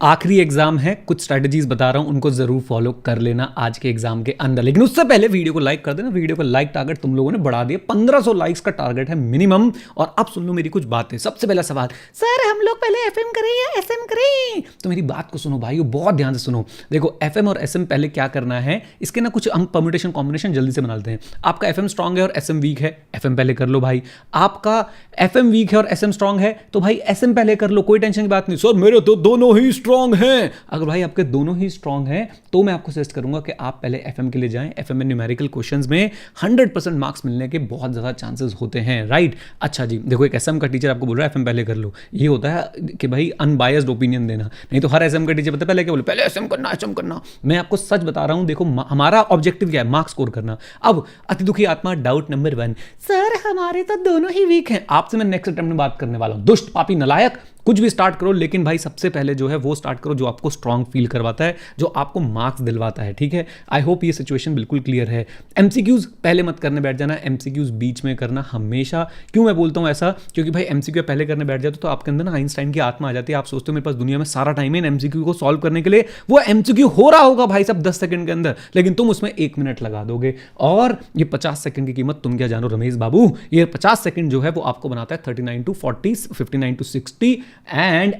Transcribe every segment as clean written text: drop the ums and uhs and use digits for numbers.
आखिरी एग्जाम है, कुछ स्ट्रैटेजीज बता रहा हूं, उनको जरूर फॉलो कर लेना आज के एग्जाम के अंदर। लेकिन उससे पहले वीडियो को लाइक कर देना। वीडियो को लाइक टारगेट तुम लोगों ने बढ़ा दिया, 1500 लाइक्स का टारगेट है मिनिमम। और अब सुन लो मेरी कुछ बातें। सबसे पहला सवाल, सर हम लोग पहले एफएम करें या एसएम करें? तो मेरी बात को सुनो भाइयों, बहुत ध्यान से सुनो। देखो एफएम और एसएम पहले क्या करना है, इसके ना कुछ हम परम्यूटेशन कॉम्बिनेशन जल्दी से बना लेते हैं। आपका एफएम स्ट्रांग है और एसएम वीक है, एफएम पहले कर लो भाई। आपका एफएम वीक है और एसएम स्ट्रांग है तो भाई एसएम पहले कर लो, कोई टेंशन की बात नहीं। सर मेरे तो दोनों ही स्ट्रांग हैं। अगर भाई आपके दोनों ही स्ट्रांग हैं तो मैं आपको सजेस्ट करूंगा कि आप पहले एफएम के लिए जाएं। एफएम में न्यूमेरिकल क्वेश्चंस में 100% मार्क्स मिलने के बहुत ज्यादा चांसेस होते हैं, राइट। अच्छा जी, देखो एक एसएम का टीचर आपको बोल रहा है एफएम पहले कर लो, ये होता है कि भाई अनबायस्ड ओपिनियन देना। नहीं तो हर एसएम का टीचर पता पहले क्या बोले, पहले एसएम करना, एसएम करना। मैं आपको सच बता रहा हूं, देखो हमारा ऑब्जेक्टिव क्या है, मार्क्स स्कोर करना। अब अति दुखी आत्मा डाउट नंबर 1, सर हमारे तो दोनों ही वीक हैं। आपसे मैं नेक्स्ट अटेम्प्ट में बात करने वाला हूं। दुष्ट पापी नलायक, कुछ भी स्टार्ट करो, लेकिन भाई सबसे पहले जो है वो स्टार्ट करो जो आपको स्ट्रांग फील करवाता है, जो आपको मार्क्स दिलवाता है, ठीक है। आई होप ये सिचुएशन बिल्कुल क्लियर है। एमसीक्यूज पहले मत करने बैठ जाना, एमसीक्यूज बीच में करना हमेशा। क्यों मैं बोलता हूं ऐसा, क्योंकि भाई एमसीक्यू पहले करने बैठ जाते तो आपके अंदर ना आइंस्टाइन की आत्मा आ जाती है। आप सोचते हो मेरे पास दुनिया में सारा टाइम है एमसीक्यू को सॉल्व करने के लिए, वो एमसीक्यू हो रहा होगा भाई सब 10 सेकंड के अंदर, लेकिन तुम उसमें 1 मिनट लगा दोगे। और ये 50 सेकंड की कीमत तुम क्या जानो रमेश बाबू, ये 50 सेकंड जो है वो आपको बनाता है 39 to 40, 59 to 60 एंड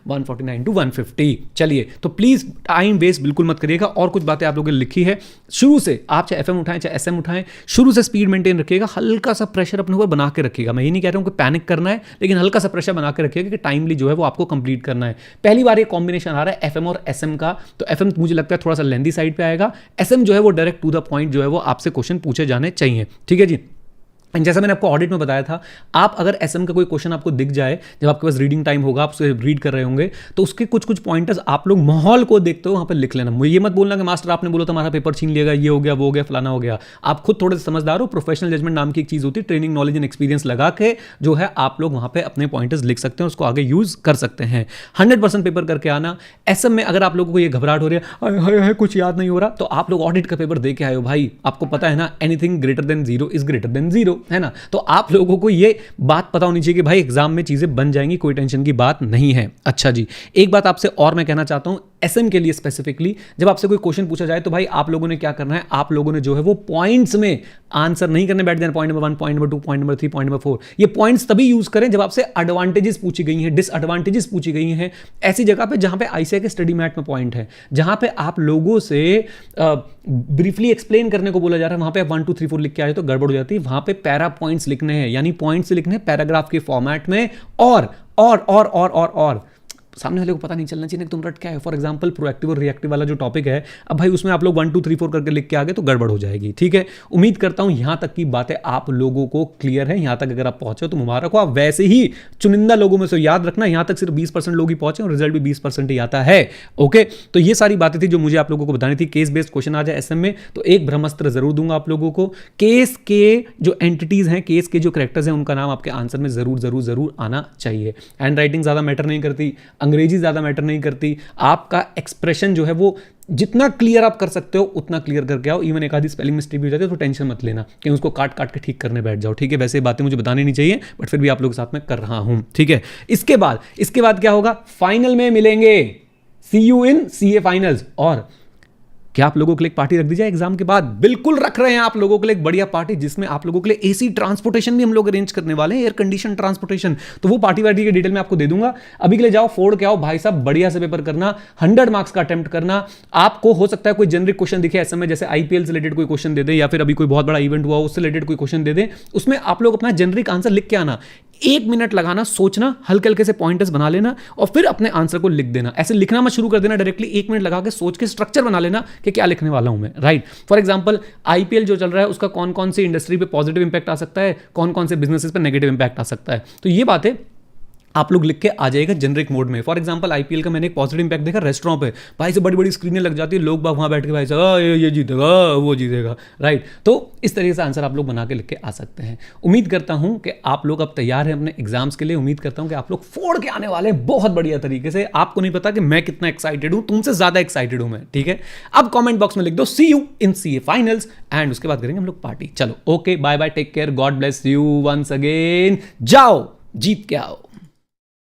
149 to 150। चलिए तो प्लीज टाइम वेस्ट बिल्कुल मत करिएगा। और कुछ बातें आप लोगों ने लिखी है, शुरू से आप चाहे एफएम उठाएं चाहे एसएम उठाएं, शुरू से स्पीड मेंटेन रखिएगा, हल्का सा प्रेशर अपने ऊपर बना के रखिएगा। मैं ये नहीं कह रहा हूं कि पैनिक करना है, लेकिन हल्का सा प्रेशर बना के रखिएगा कि टाइमली जो है वो आपको कंप्लीट करना है। पहली बार ये कॉम्बिनेशन आ रहा है एफएम और एसएम का, तो एफएम मुझे लगता है थोड़ा सा लेंथी साइड पे आएगा, एसएम जो है वो डायरेक्ट टू द पॉइंट जो है वो आपसे क्वेश्चन पूछे जाने चाहिए, ठीक है जी। जैसा मैंने आपको ऑडिट में बताया था, आप अगर एसएम का कोई क्वेश्चन आपको दिख जाए, जब आपके पास रीडिंग टाइम होगा, आप उसे रीड कर रहे होंगे, तो उसके कुछ कुछ पॉइंटर्स आप लोग माहौल को देखते हो वहां पर लिख लेना। मुझे ये मत बोलना कि मास्टर आपने बोला था हमारा पेपर छीन लिएगा, ये हो गया वो हो गया फलाना हो गया। आप खुद थोड़े से समझदार हो, प्रोफेशनल जजमेंट नाम की एक चीज होती है, ट्रेनिंग नॉलेज एंड एक्सपीरियंस लगा के जो है आप लोग वहां पर अपने पॉइंटर्स लिख सकते हैं, उसको आगे यूज कर सकते हैं। 100% पेपर करके आना। एसएम में अगर आप लोगों को ये घबराहट हो रही है, कुछ याद नहीं हो रहा, तो आप लोग ऑडिट का पेपर दे के आए हो भाई, आपको पता है ना, anything greater than zero is greater than zero, है ना। तो आप लोगों को ये बात पता होनी चाहिए कि भाई एग्जाम में चीजें बन जाएंगी, कोई टेंशन की बात नहीं है। अच्छा जी, एक बात आपसे और मैं कहना चाहता हूं एसएम के लिए स्पेसिफिकली, जब आपसे कोई क्वेश्चन पूछा जाए तो भाई आप लोगों ने क्या करना है, आप लोगों ने जो है वो पॉइंट्स में आंसर नहीं करने बैठ जाना। Point number 1, point number 2, point number 3, point number 4, ये पॉइंट्स तभी यूज करें जब आपसे एडवांटेजेस पूछी गई हैं, डिसएडवांटेजेस पूछी गई हैं, ऐसी जगह पे जहां पे आईसीए के स्टडी मैट में पॉइंट है, जहां पे आप लोगों से ब्रीफली एक्सप्लेन करने को बोला जा रहा है, वहां पे 1 2 3 4 लिख के आए तो गड़बड़ हो जाती है। वहां पे पैरा पॉइंट्स लिखने हैं, यानी पॉइंट्स लिखने हैं पैराग्राफ के फॉर्मेट में, और सामने वाले को पता नहीं चलना चाहिए कि तुम रट क्या है। फॉर एग्जांपल प्रोएक्टिव और रिएक्टिव वाला जो टॉपिक है, अब भाई उसमें आप लोग 1 2 3 4 करके लिख के आगे तो गड़बड़ हो जाएगी, ठीक है। उम्मीद करता हूं यहां तक की बातें आप लोगों को क्लियर है। यहां तक अगर आप पहुंचे तो मुबारक हो। आप वैसे ही चुनिंदा लोगों में से याद रखना, यहां तक सिर्फ 20% लोग ही पहुंचे और रिजल्ट भी 20% ही आता है, ओके। तो ये सारी बातें थी जो मुझे आप लोगों को बतानी थी। केस बेस्ड क्वेश्चन आ जाए एसएम में तो एक ब्रह्मास्त्र जरूर दूंगा आप लोगों को। केस के जो एंटिटीज हैं, केस के जो कैरेक्टर्स हैं, उनका नाम आपके आंसर में जरूर आना चाहिए। हैंड राइटिंग ज्यादा मैटर नहीं करती, अंग्रेजी ज्यादा मैटर नहीं करती, आपका एक्सप्रेशन जो है वो जितना क्लियर आप कर सकते हो उतना क्लियर करके आओ। इवन एक आधी स्पेलिंग मिस्टेक भी हो जाती है तो टेंशन मत लेना कि उसको काट के ठीक करने बैठ जाओ, ठीक है। वैसे बातें मुझे बतानी नहीं चाहिए, बट फिर भी आप लोगों के साथ में कर रहा हूं, ठीक है। इसके बाद क्या होगा, फाइनल में मिलेंगे। सी यू इन सीए फाइनल्स। और क्या आप लोगों के लिए एक पार्टी रख दी जाए एग्जाम के बाद? बिल्कुल रख रहे हैं आप लोगों के लिए एक बढ़िया पार्टी, जिसमें आप लोगों के लिए एसी ट्रांसपोर्टेशन भी हम लोग अरेंज करने वाले हैं, एयर कंडीशन ट्रांसपोर्टेशन। तो वो पार्टी वार्टी की डिटेल मैं आपको दे दूंगा। अभी के लिए जाओ, फोड़ के आओ भाई साहब, बढ़िया से पेपर करना, 100 मार्क्स का अटेम्प्ट करना। आपको हो सकता है कोई जेनरिक क्वेश्चन दिखे ऐसे में, जैसे आईपीएल से रिलेटेड कोई क्वेश्चन दे दे, या फिर अभी कोई बहुत बड़ा इवेंट हुआ उससे रिलेटेड कोई क्वेश्चन दे दे, उसमें आप लोग अपना जेनरिक आंसर लिख के आना। 1 मिनट लगाना, सोचना, हल्के हल्के से पॉइंटर्स बना लेना और फिर अपने आंसर को लिख देना। ऐसे लिखना मत शुरू कर देना डायरेक्टली, 1 मिनट लगा के सोच के स्ट्रक्चर बना लेना कि क्या लिखने वाला हूं मैं, राइट। फॉर एग्जांपल आईपीएल जो चल रहा है उसका कौन कौन सी इंडस्ट्री पे पॉजिटिव इंपैक्ट आ सकता है, कौन कौन से बिजनेसेस पे नेगेटिव इंपैक्ट आ सकता है, तो ये बातें आप लोग लिख के आ जाएगा जेनरिक मोड में। फॉर एग्जांपल आईपीएल का मैंने एक पॉजिटिव इंपैक्ट देखा रेस्टोरेंट पे, भाई से बड़ी बड़ी स्क्रीनें लग जाती है, लोग बाग वहां बैठ के भाई साहब ये जीतेगा वो जीतेगा, राइट। तो इस तरीके से आंसर आप लोग बना के लिख के आ सकते हैं। उम्मीद करता हूं कि आप लोग अब तैयार हैं अपने एग्जाम्स के लिए। उम्मीद करता हूं कि आप लोग फोड़ के आने वाले हैं बहुत बढ़िया तरीके से। आपको नहीं पता कि मैं कितना एक्साइटेड हूं, तुमसे ज्यादा एक्साइटेड हूं मैं, ठीक है। अब कॉमेंट बॉक्स में लिख दो see you in CA finals and उसके बाद करेंगे हम लोग पार्टी। चलो okay, bye bye, take care, God bless you once again. जाओ जीत के आओ।